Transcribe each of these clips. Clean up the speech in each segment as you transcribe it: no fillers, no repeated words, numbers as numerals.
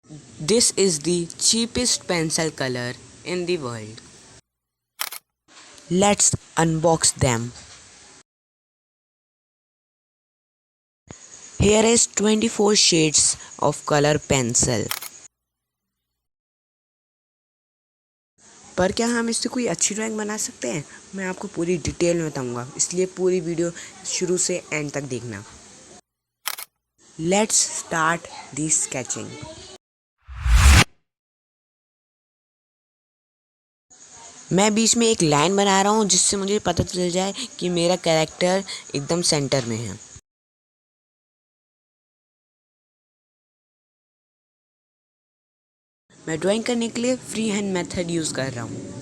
This is the cheapest pencil color in the world. Let's unbox them. Here is 24 shades of color pencil. पर क्या हम इससे कोई अच्छी ड्राइंग बना सकते हैं? मैं आपको पूरी डिटेल में बताऊंगा, इसलिए पूरी वीडियो शुरू से एंड तक देखना। Let's start the sketching. मैं बीच में एक लाइन बना रहा हूँ जिससे मुझे पता चल जाए कि मेरा कैरेक्टर एकदम सेंटर में है। मैं ड्राइंग करने के लिए फ्री हैंड मेथड यूज़ कर रहा हूँ।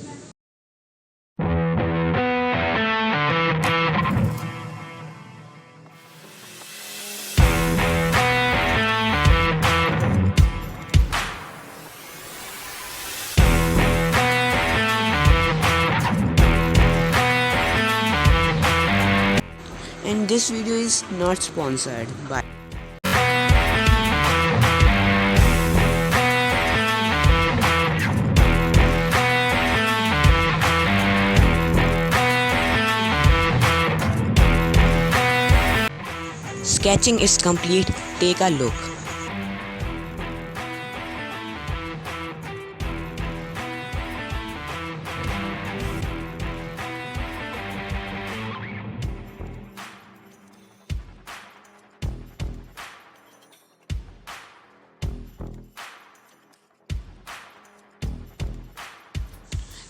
And this video is not sponsored by Sketching is complete. Take a look.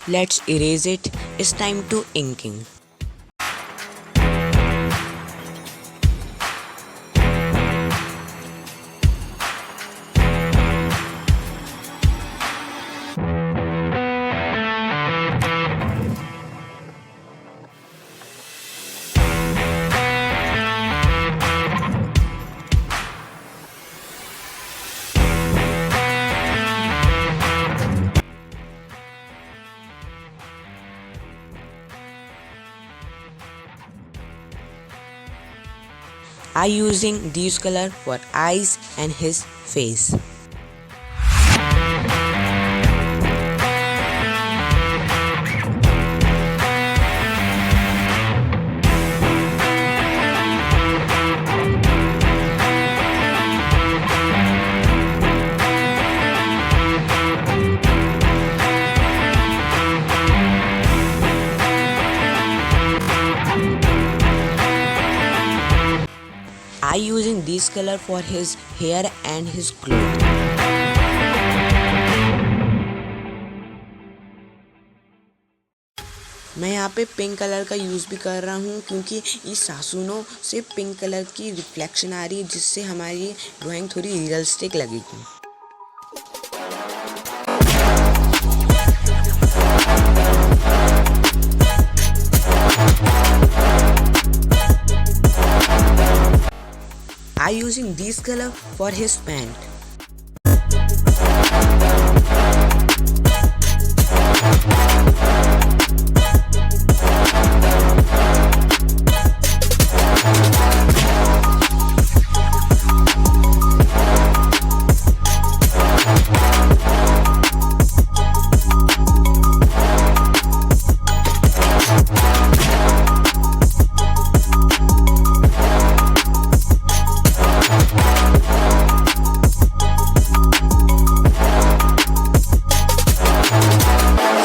Let's erase it. It's time to inking. I using these color for eyes and his face. I using this color for his hair and his clothes. मैं यहाँ पे pink colour का use भी कर रहा हूँ क्योंकि इस सासुनो से पिंक कलर की रिफ्लेक्शन आ रही है जिससे हमारी ड्राइंग थोड़ी रियलिस्टिक लगेगी। I using this color for his pant.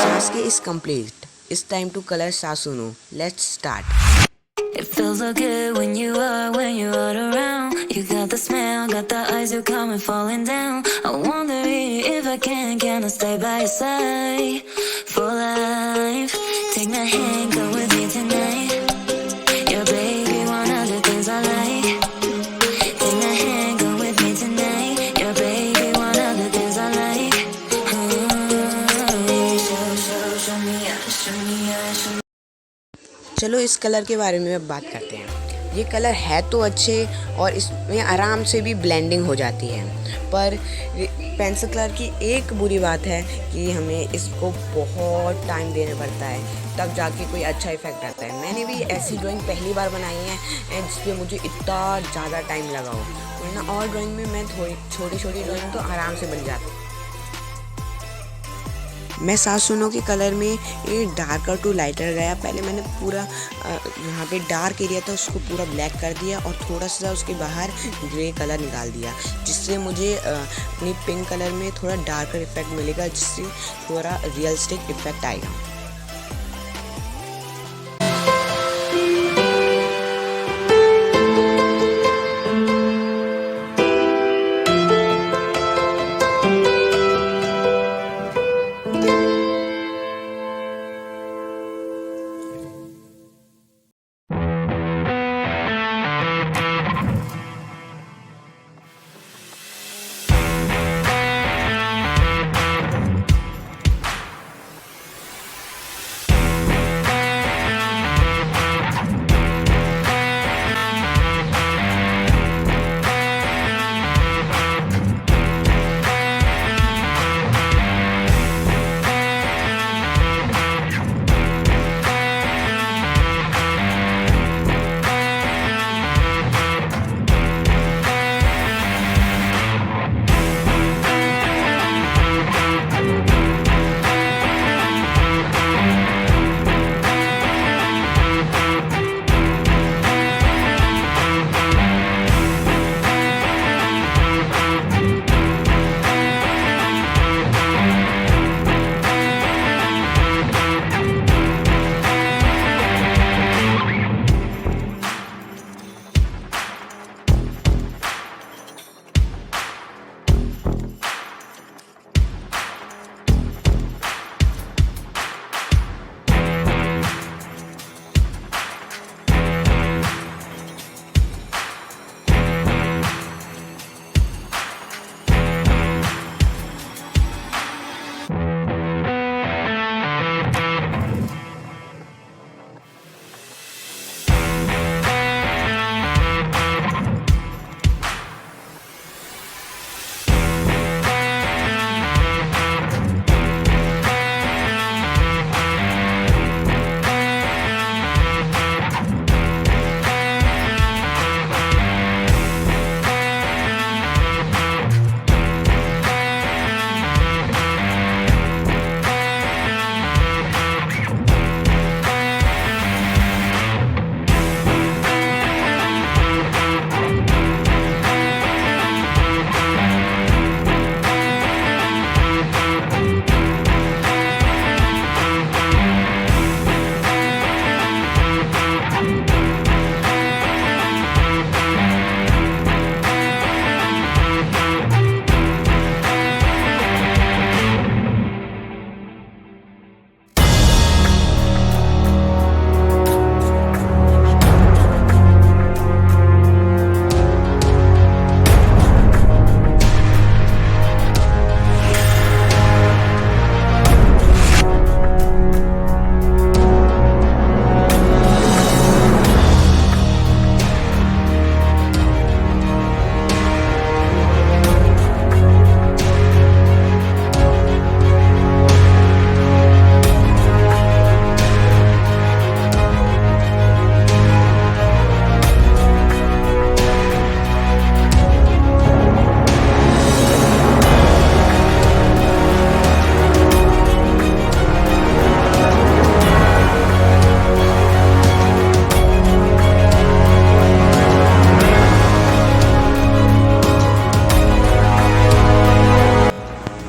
Sasuke is complete. It's time to color Sasuno. Let's start. It feels so good when you are around. You got the smell, got the eyes, you coming falling down. I wonder if I can I stay by your side for life? Take my hand, go with me tonight. Yeah, baby, one of the things I like. Take my hand, go with me tonight. Yeah, baby, one of the things I like. चलो इस colour के बारे में अब बात करते हैं। ये कलर है तो अच्छे और इसमें आराम से भी ब्लेंडिंग हो जाती है, पर पेंसिल कलर की एक बुरी बात है कि हमें इसको बहुत टाइम देना पड़ता है, तब जाके कोई अच्छा इफेक्ट आता है। मैंने भी ऐसी ड्राइंग पहली बार बनाई है जिसपे मुझे इतना ज़्यादा टाइम लगा हो, वरना और ड्राइंग में मैं थोड़ी छोटी छोटी ड्राइंग तो आराम से बन जाती। मैं सासुनो के कलर में ये डार्कर टू लाइटर गया। पहले मैंने पूरा यहाँ पे डार्क एरिया था उसको पूरा ब्लैक कर दिया और थोड़ा सा उसके बाहर ग्रे कलर निकाल दिया, जिससे मुझे अपनी पिंक कलर में थोड़ा डार्कर इफेक्ट मिलेगा, जिससे थोड़ा रियलिस्टिक इफेक्ट आएगा।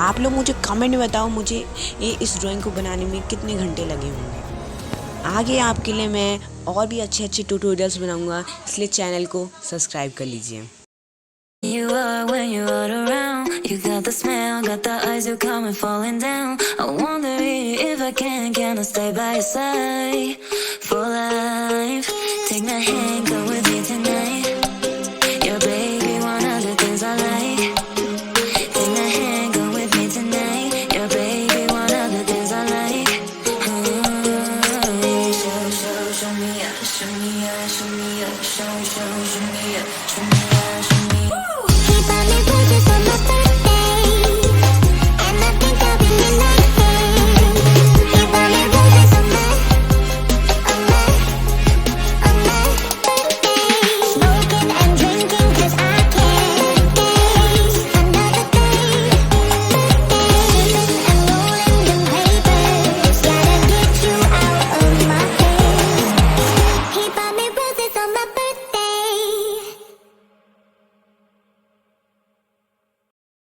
आप लोग मुझे कमेंट में बताओ मुझे ये इस ड्राइंग को बनाने में कितने घंटे लगे होंगे। आगे आपके लिए मैं और भी अच्छे अच्छे ट्यूटोरियल्स बनाऊंगा, इसलिए चैनल को सब्सक्राइब कर लीजिए। You are when you're all around. You got the smell, got the eyes, you coming falling down. I wonder if I can I stay by your side for life? Take my hand.